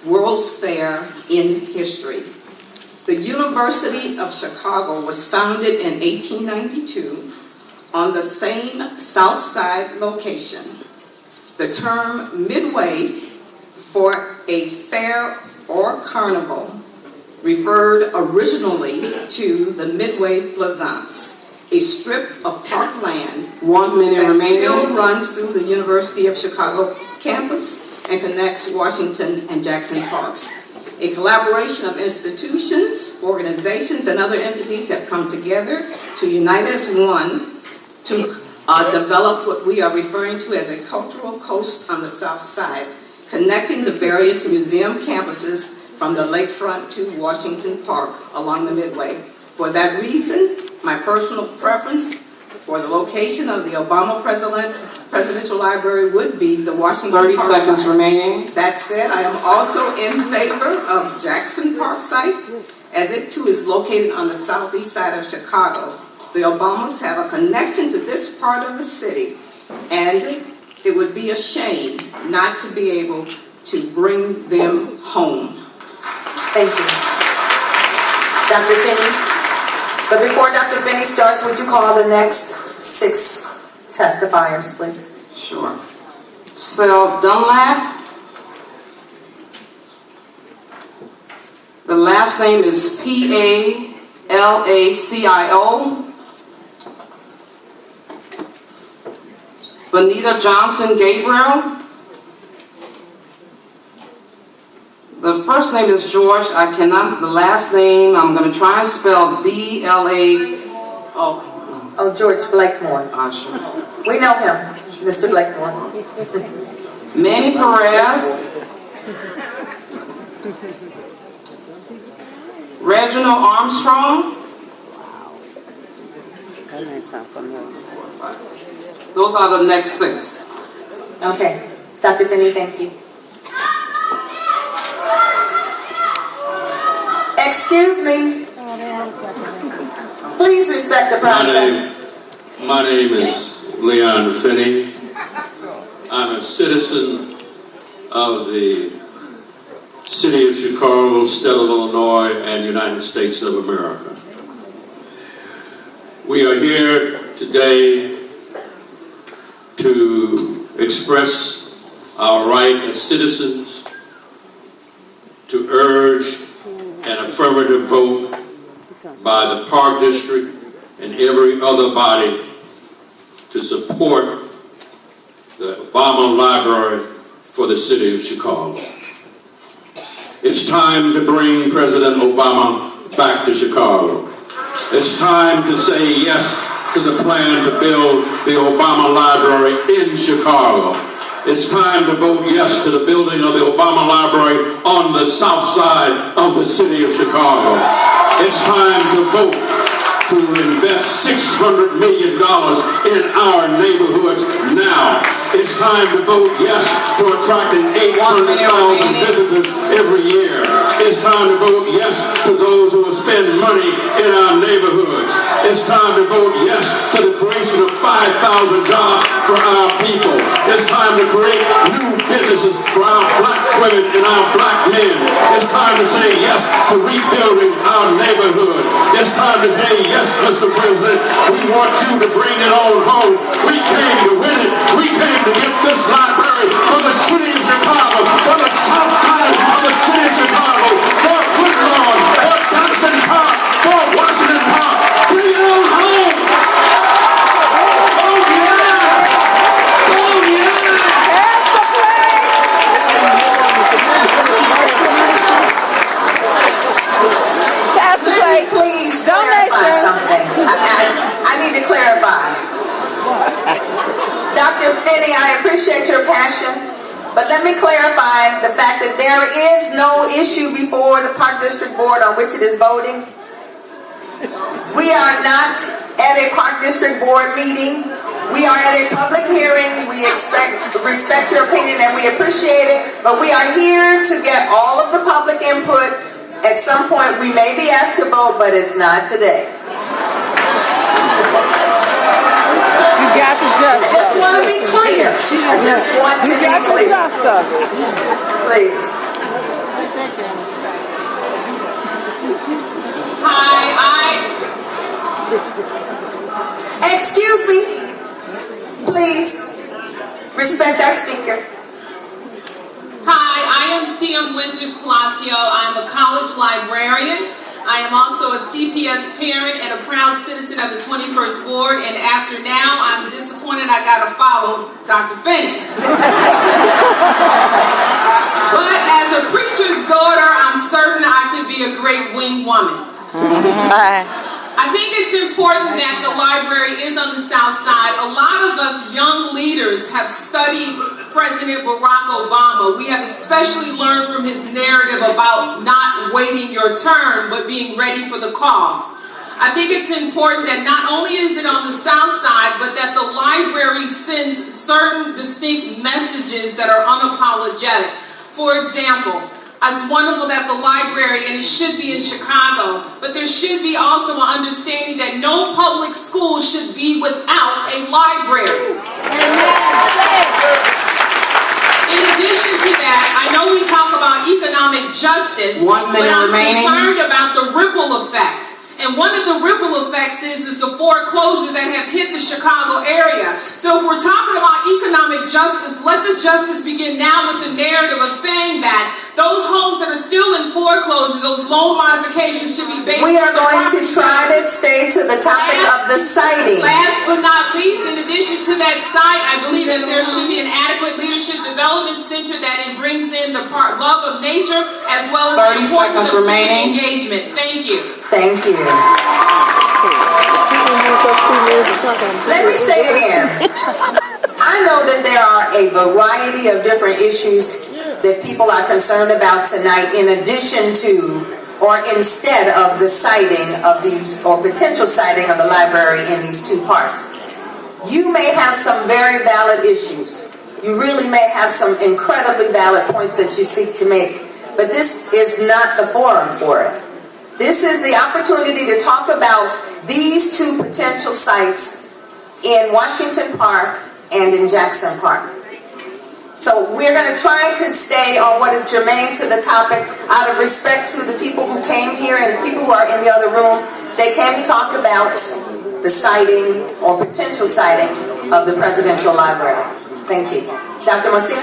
World's Fair in history. The University of Chicago was founded in 1892 on the same South Side location. The term Midway for a fair or carnival referred originally to the Midway Plaisance, a strip of parkland 1 minute that remaining. still runs through the University of Chicago campus and connects Washington and Jackson parks. A collaboration of institutions, organizations, and other entities have come together to unite as one to develop what we are referring to as a cultural coast on the South Side, connecting the various museum campuses from the lakefront to Washington Park along the Midway. For that reason, my personal preference for the location of the Obama Presidential Library would be the Washington 30 Park seconds site. remaining. That said, I am also in favor of Jackson Park site, as it too is located on the southeast side of Chicago. The Obamas have a connection to this part of the city, and it would be a shame not to be able to bring them home. Thank you. Dr. Finney? But before Dr. Finney starts, would you call the next 6 testifiers, please? Sure. Sel Dunlap. The last name is P-A-L-A-C-I-O. Bonita Johnson Gabriel. The first name is George. I cannot, the last name, I'm going to try and spell B-L-A. Oh, George Blakemore. Sure. We know him, Mr. Blakemore. Manny Perez. Reginald Armstrong. Those are the next 6. Okay. Dr. Finney, thank you. Excuse me. Please respect the process. My name is Leon Finney. I'm a citizen of the City of Chicago, State of Illinois, and United States of America. We are here today to express our right as citizens to urge an affirmative vote by the Park District and every other body to support the Obama Library for the City of Chicago. It's time to bring President Obama back to Chicago. It's time to say yes to the plan to build the Obama Library in Chicago. It's time to vote yes to the building of the Obama Library on the south side of the city of Chicago. It's time to vote to invest $600 million in our neighborhoods now. It's time to vote yes to attracting 800,000 visitors every year. It's time to vote yes to those who will spend money in our neighborhoods. It's time to vote yes to the creation of 5,000 jobs for our people. It's time to create new businesses for our black women and our black men. It's time to say yes to rebuilding our neighborhood. It's time to say yes, Mr. President, we want you to bring it on home. We came to win it. We came to get this library for the city of Chicago, for the south side of the city of Chicago, for Woodlawn, for Johnson Park, for Washington Park. Bring it on home. Oh, yes. Oh, yes. Let me please clarify something. I need to clarify. Dr. Finney, I appreciate your passion, but let me clarify the fact that there is no issue before the Park District Board on which it is voting. We are not at a Park District Board meeting. We are at a public hearing. We respect your opinion and we appreciate it, but we are here to get all of the public input. At some point, we may be asked to vote, but it's not today. I just want to be clear. I just want to be clear. Please. C.M. Winters Palacio. I'm a college librarian. I am also a CPS parent and a proud citizen of the 21st Ward. And after now, I'm disappointed I got to follow Dr. Finney. But as a preacher's daughter, I'm certain I could be a great wing woman. I think it's important that the library is on the South Side. A lot of us young leaders have studied President Barack Obama. We have especially learned from his narrative about not waiting your turn, but being ready for the call. I think it's important that not only is it on the South Side, but that the library sends certain distinct messages that are unapologetic. For example, it's wonderful that the library, and it should be in Chicago, but there should be also an understanding that no public school should be without a library. In addition to that, I know we talk about economic justice, 1 minute but I'm remaining. concerned about the ripple effect. And one of the ripple effects is the foreclosures that have hit the Chicago area. So if we're talking about economic justice, let the justice begin now with the narrative of saying that those homes that are still in foreclosure, those loan modifications should be based on We are the going to property try to values. stay to the topic of the siting. Last but not least, in addition to that site, I believe that there should be an adequate leadership development center that it brings in the love of nature as well as 30 the importance seconds of civic remaining. engagement. Thank you. Thank you. Let me say again, I know that there are a variety of different issues that people are concerned about tonight in addition to or instead of the siting of these or potential siting of the library in these two parks. You may have some very valid issues. You really may have some incredibly valid points that you seek to make, but this is not the forum for it. This is the opportunity to talk about these two potential sites in Washington Park and in Jackson Park. So we're going to try to stay on what is germane to the topic out of respect to the people who came here and the people who are in the other room. They came to talk about the siting or potential siting of the Presidential Library. Thank you. Dr. Marcia?